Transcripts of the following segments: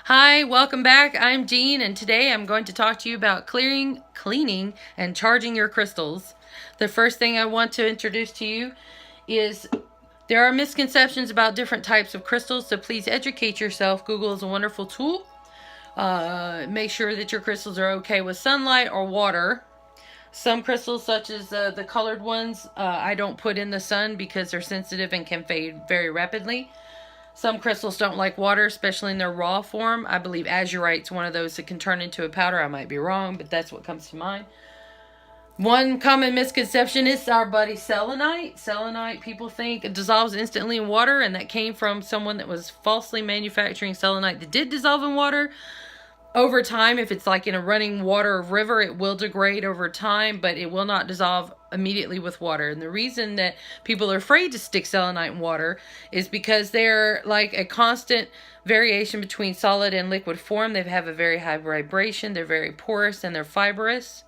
Hi, welcome back. I'm Jean, and today I'm going to talk to you about cleaning, and charging your crystals. The first thing I want to introduce to you is there are misconceptions about different types of crystals, so please educate yourself. Google is a wonderful tool. Make sure that your crystals are okay with sunlight or water. Some crystals, such as the colored ones, I don't put in the sun because they're sensitive and can fade very rapidly. Some crystals don't like water, especially in their raw form. I believe azurite's one of those that can turn into a powder. I might be wrong, but that's what comes to mind. One common misconception is our buddy selenite. Selenite, people think it dissolves instantly in water, and that came from someone that was falsely manufacturing selenite that did dissolve in water. Over time, if it's like in a running water river, it will degrade over time, but it will not dissolve immediately with water. And the reason that people are afraid to stick selenite in water is because they're like a constant variation between solid and liquid form. They have a very high vibration, they're very porous, and they're fibrous.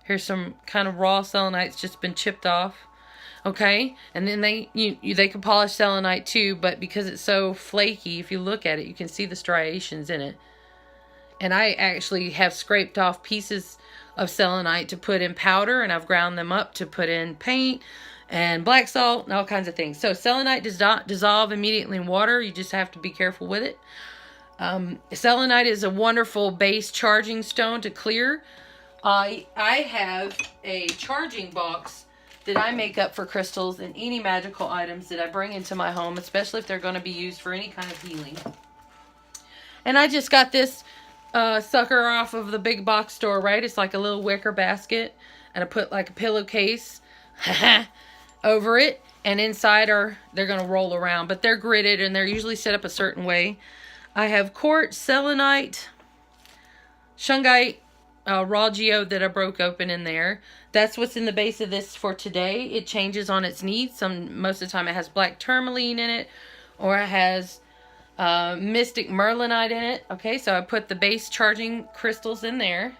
Here's some kind of raw selenite that's just been chipped off. Okay, and then they can polish selenite too, but because it's so flaky, if you look at it, you can see the striations in it. And I actually have scraped off pieces of selenite to put in powder, and I've ground them up to put in paint and black salt and all kinds of things. So selenite does not dissolve immediately in water. You just have to be careful with it. Selenite is a wonderful base charging stone to clear. I have a charging box that I make up for crystals and any magical items that I bring into my home, especially if they're going to be used for any kind of healing. And I just got this sucker off of the big box store, right? It's like a little wicker basket, and I put like a pillowcase over it, and inside they're going to roll around, but they're gridded and they're usually set up a certain way. I have quartz, selenite, shungite, raw geode that I broke open in there. That's what's in the base of this for today. It changes on its needs. Most of the time it has black tourmaline in it, or it has mystic merlinite in it. Okay, so I put the base charging crystals in there,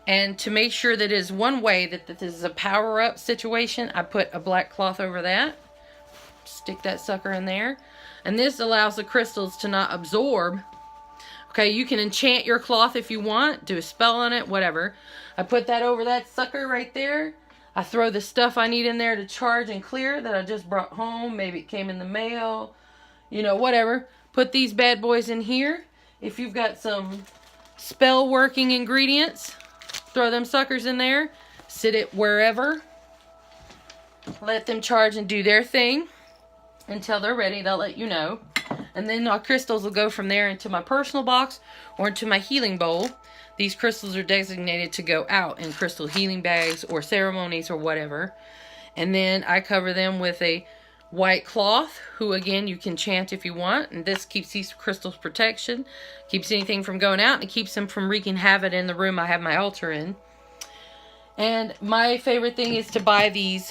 and to make sure that it is one way that this is a power up situation, I put a black cloth over that. Stick that sucker in there, and this allows the crystals to not absorb. Okay, you can enchant your cloth if you want, do a spell on it, whatever. I put that over that sucker right there. I throw the stuff I need in there to charge and clear that I just brought home. Maybe it came in the mail, whatever. Put these bad boys in here. If you've got some spell working ingredients, throw them suckers in there. Sit it wherever. Let them charge and do their thing until they're ready. They'll let you know. And then our crystals will go from there into my personal box or into my healing bowl. These crystals are designated to go out in crystal healing bags or ceremonies or whatever. And then I cover them with a white cloth, who again you can chant if you want, and this keeps these crystals protection, keeps anything from going out, and it keeps them from wreaking havoc in the room I have my altar in. And my favorite thing is to buy these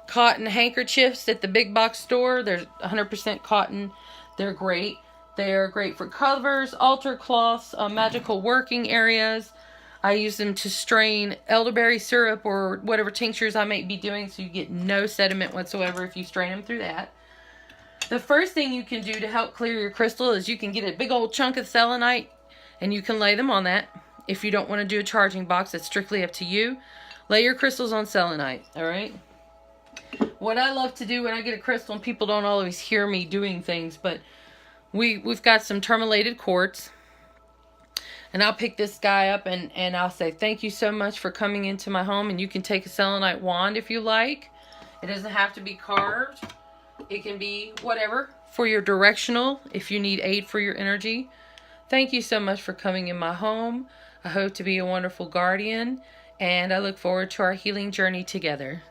cotton handkerchiefs at the big box store. They're 100% cotton. They're great. They're great for covers, altar cloths, magical working areas. I use them to strain elderberry syrup or whatever tinctures I might be doing, so you get no sediment whatsoever if you strain them through that. The first thing you can do to help clear your crystal is you can get a big old chunk of selenite and you can lay them on that. If you don't want to do a charging box, it's strictly up to you. Lay your crystals on selenite, alright? What I love to do when I get a crystal, and people don't always hear me doing things, but we've got some tourmalated quartz. And I'll pick this guy up and I'll say, thank you so much for coming into my home. And you can take a selenite wand if you like. It doesn't have to be carved. It can be whatever for your directional if you need aid for your energy. Thank you so much for coming in my home. I hope to be a wonderful guardian. And I look forward to our healing journey together.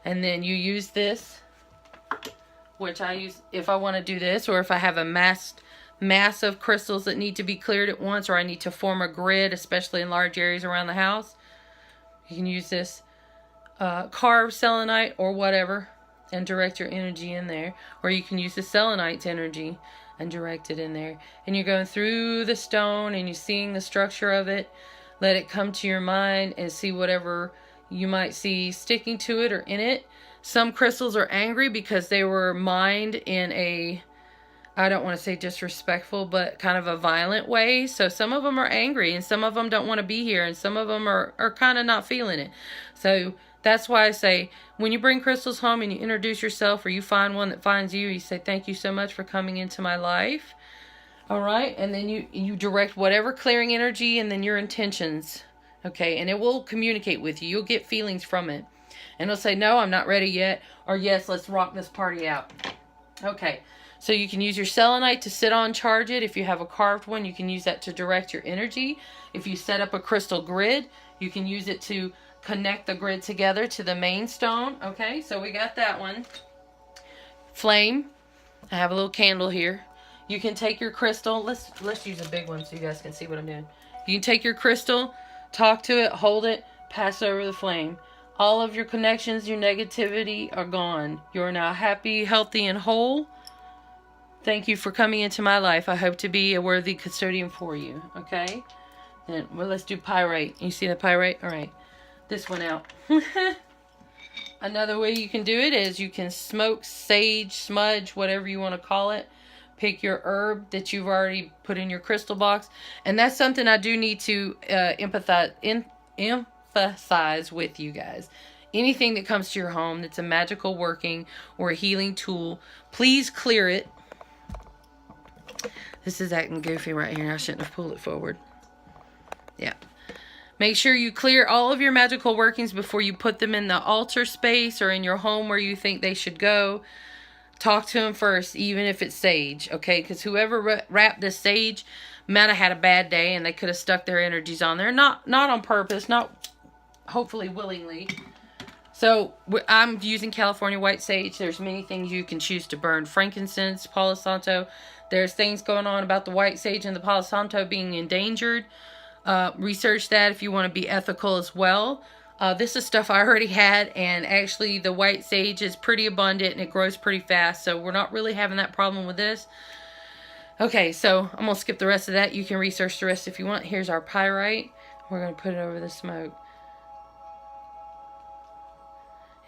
And then you use this, which I use if I want to do this, or if I have a mass of crystals that need to be cleared at once, or I need to form a grid, especially in large areas around the house. You can use this carved selenite or whatever and direct your energy in there, or you can use the selenite's energy and direct it in there. And you're going through the stone and you're seeing the structure of it. Let it come to your mind and see whatever you might see sticking to it or in it. Some crystals are angry because they were mined in a I don't want to say disrespectful, but kind of a violent way. So some of them are angry and some of them don't want to be here and some of them are kind of not feeling it. So that's why I say when you bring crystals home and you introduce yourself or you find one that finds you, you say, thank you so much for coming into my life. All right. And then you direct whatever clearing energy and then your intentions. Okay. And it will communicate with you. You'll get feelings from it. And it'll say, no, I'm not ready yet. Or yes, let's rock this party out. Okay. So you can use your selenite to sit on, charge it. If you have a carved one, you can use that to direct your energy. If you set up a crystal grid, you can use it to connect the grid together to the main stone. Okay, so we got that one. Flame. I have a little candle here. You can take your crystal. Let's use a big one so you guys can see what I'm doing. You can take your crystal, talk to it, hold it, pass it over the flame. All of your connections, your negativity are gone. You're now happy, healthy, and whole. Thank you for coming into my life. I hope to be a worthy custodian for you. Okay? Then, well, let's do pyrite. You see the pyrite? All right. This one out. Another way you can do it is you can smoke, sage, smudge, whatever you want to call it. Pick your herb that you've already put in your crystal box. And that's something I do need to emphasize with you guys. Anything that comes to your home that's a magical working or a healing tool, please clear it. This is acting goofy right here. I shouldn't have pulled it forward. Yeah. Make sure you clear all of your magical workings before you put them in the altar space or in your home where you think they should go. Talk to them first, even if it's sage, okay? Because whoever wrapped this sage might have had a bad day and they could have stuck their energies on there. Not on purpose, not hopefully willingly. So I'm using California white sage. There's many things you can choose to burn. Frankincense, Palo Santo. There's things going on about the white sage and the Palo Santo being endangered. Research that if you want to be ethical as well. This is stuff I already had, and actually the white sage is pretty abundant and it grows pretty fast, so we're not really having that problem with this. Okay, so I'm going to skip the rest of that. You can research the rest if you want. Here's our pyrite. We're going to put it over the smoke.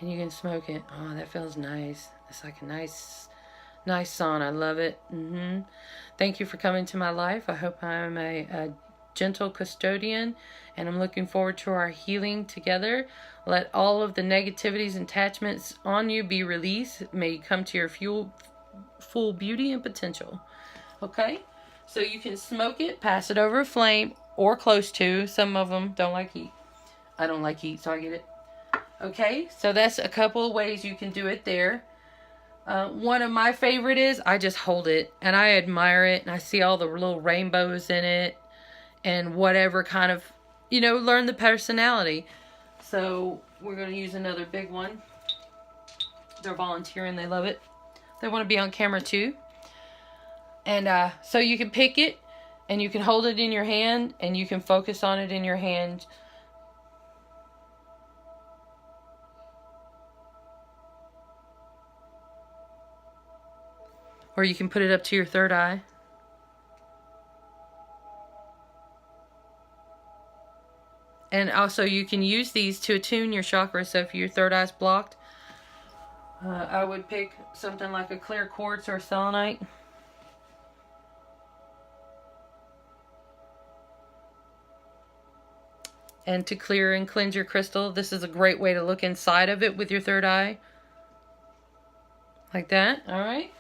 And you can smoke it. Oh, that feels nice. It's like a nice sauna. I love it. Thank you for coming to my life. I hope I'm a gentle custodian, and I'm looking forward to our healing together. Let all of the negativities and attachments on you be released. May you come to your full beauty and potential. Okay? So you can smoke it, pass it over a flame, or close to. Some of them don't like heat. I don't like heat, so I get it. Okay, so that's a couple of ways you can do it there. One of my favorite is I just hold it and I admire it and I see all the little rainbows in it and whatever kind of, learn the personality. So we're going to use another big one. They're volunteering. They love it. They want to be on camera too. And so you can pick it and you can hold it in your hand and you can focus on it in your hand. Or you can put it up to your third eye. And also you can use these to attune your chakras. So if your third eye's blocked, I would pick something like a clear quartz or selenite. And to clear and cleanse your crystal, this is a great way to look inside of it with your third eye. Like that, alright?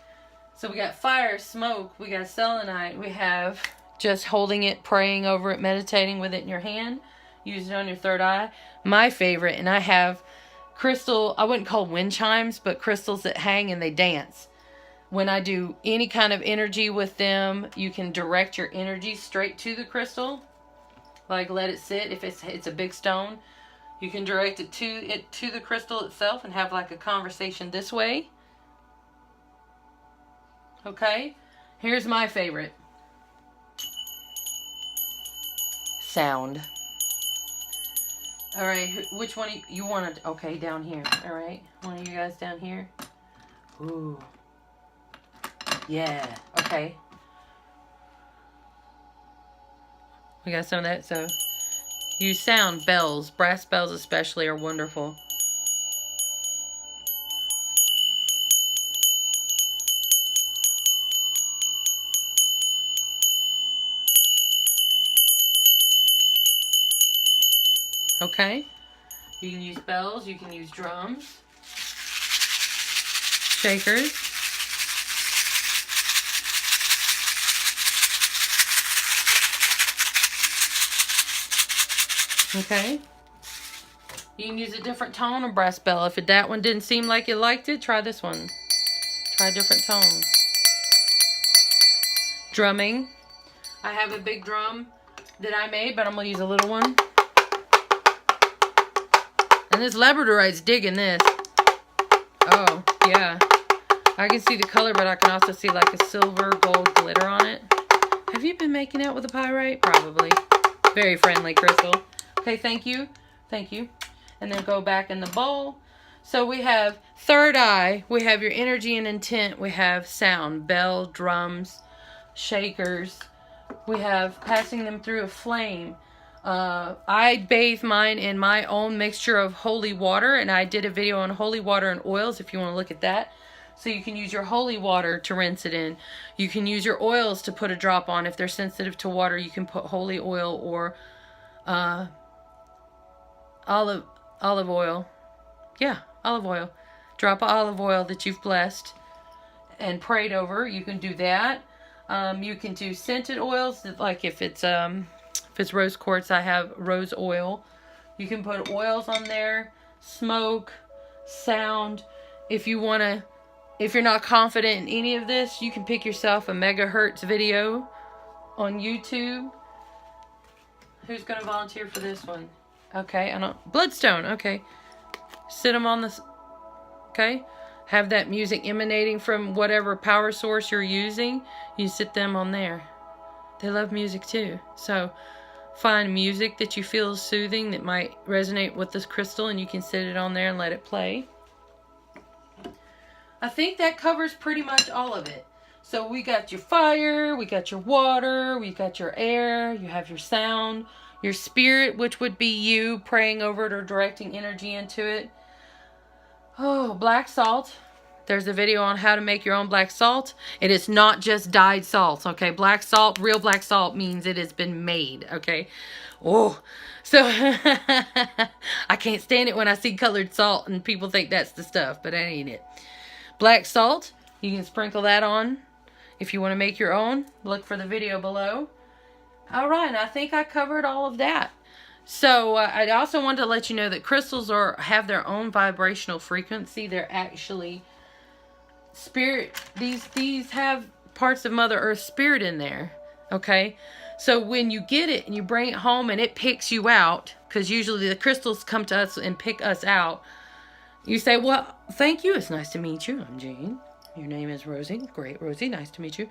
So we got fire, smoke, we got selenite, we have just holding it, praying over it, meditating with it in your hand. Use it on your third eye. My favorite, and I have crystal, I wouldn't call wind chimes, but crystals that hang and they dance. When I do any kind of energy with them, you can direct your energy straight to the crystal. Like let it sit. If it's a big stone, you can direct it to the crystal itself and have like a conversation this way. Okay, here's my favorite sound. All right, which one you wanted? Okay, down here. All right, one of you guys down here. Ooh, yeah. Okay, we got some of that. So, use sound bells, brass bells especially are wonderful. Okay? You can use bells, you can use drums, shakers. Okay? You can use a different tone of brass bell. If that one didn't seem like you liked it, try this one. Try a different tone. Drumming. I have a big drum that I made, but I'm going to use a little one. And this Labradorite's digging this. Oh, yeah. I can see the color, but I can also see like a silver gold glitter on it. Have you been making out with a pyrite? Probably. Very friendly crystal. Okay, thank you. Thank you. And then go back in the bowl. So we have third eye. We have your energy and intent. We have sound, bell, drums, shakers. We have passing them through a flame. I bathe mine in my own mixture of holy water, and I did a video on holy water and oils if you want to look at that. So you can use your holy water to rinse it in. You can use your oils to put a drop on. If they're sensitive to water, you can put holy oil or olive oil. Yeah, olive oil. Drop of olive oil that you've blessed and prayed over. You can do that. You can do scented oils, like if it's rose quartz, I have rose oil. You can put oils on there, smoke, sound. If you're not confident in any of this, you can pick yourself a megahertz video on YouTube. Who's going to volunteer for this one? Okay, Bloodstone, okay. Sit them on this, okay. Have that music emanating from whatever power source you're using. You sit them on there. They love music too. So find music that you feel is soothing, that might resonate with this crystal, and you can sit it on there and let it play. I think that covers pretty much all of it. So we got your fire, we got your water, we got your air, you have your sound, your spirit, which would be you praying over it or directing energy into it. Oh, black salt. There's a video on how to make your own black salt. It is not just dyed salt, okay? Black salt, real black salt means it has been made, okay? Oh, so I can't stand it when I see colored salt and people think that's the stuff, but that ain't it. Black salt, you can sprinkle that on if you want to make your own. Look for the video below. All right, I think I covered all of that. So I also wanted to let you know that crystals have their own vibrational frequency. They're actually spirit. These have parts of Mother Earth's spirit in there. Okay, so when you get it and you bring it home and it picks you out, because usually the crystals come to us and pick us out. You say, well, thank you. It's nice to meet you. I'm Jean. Your name is Rosie. Great, Rosie. Nice to meet you.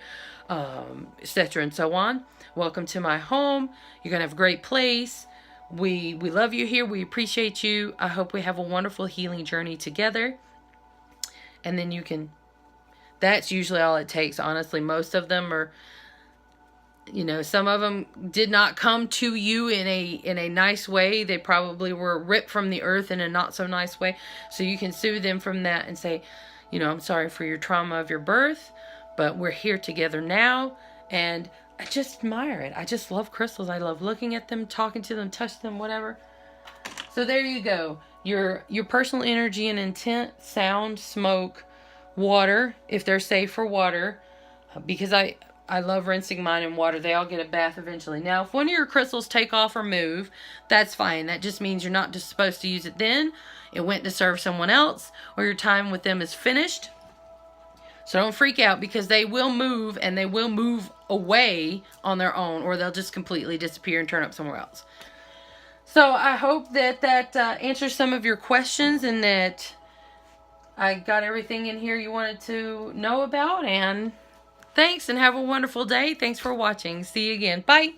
Etc. and so on. Welcome to my home. You're going to have a great place. We love you here. We appreciate you. I hope we have a wonderful healing journey together. And then you can, that's usually all it takes. Honestly, most of them are, some of them did not come to you in a nice way. They probably were ripped from the earth in a not so nice way. So you can soothe them from that and say, I'm sorry for your trauma of your birth, but we're here together now. And I just admire it. I just love crystals. I love looking at them, talking to them, touching them, whatever. So there you go. Your personal energy and intent, sound, smoke, water, if they're safe for water, because I love rinsing mine in water. They all get a bath eventually. Now, if one of your crystals take off or move, that's fine. That just means you're not just supposed to use it then. It went to serve someone else, or your time with them is finished. So don't freak out, because they will move, and they will move away on their own, or they'll just completely disappear and turn up somewhere else. So I hope that answers some of your questions, and that I got everything in here you wanted to know about. And thanks, and have a wonderful day. Thanks for watching. See you again. Bye.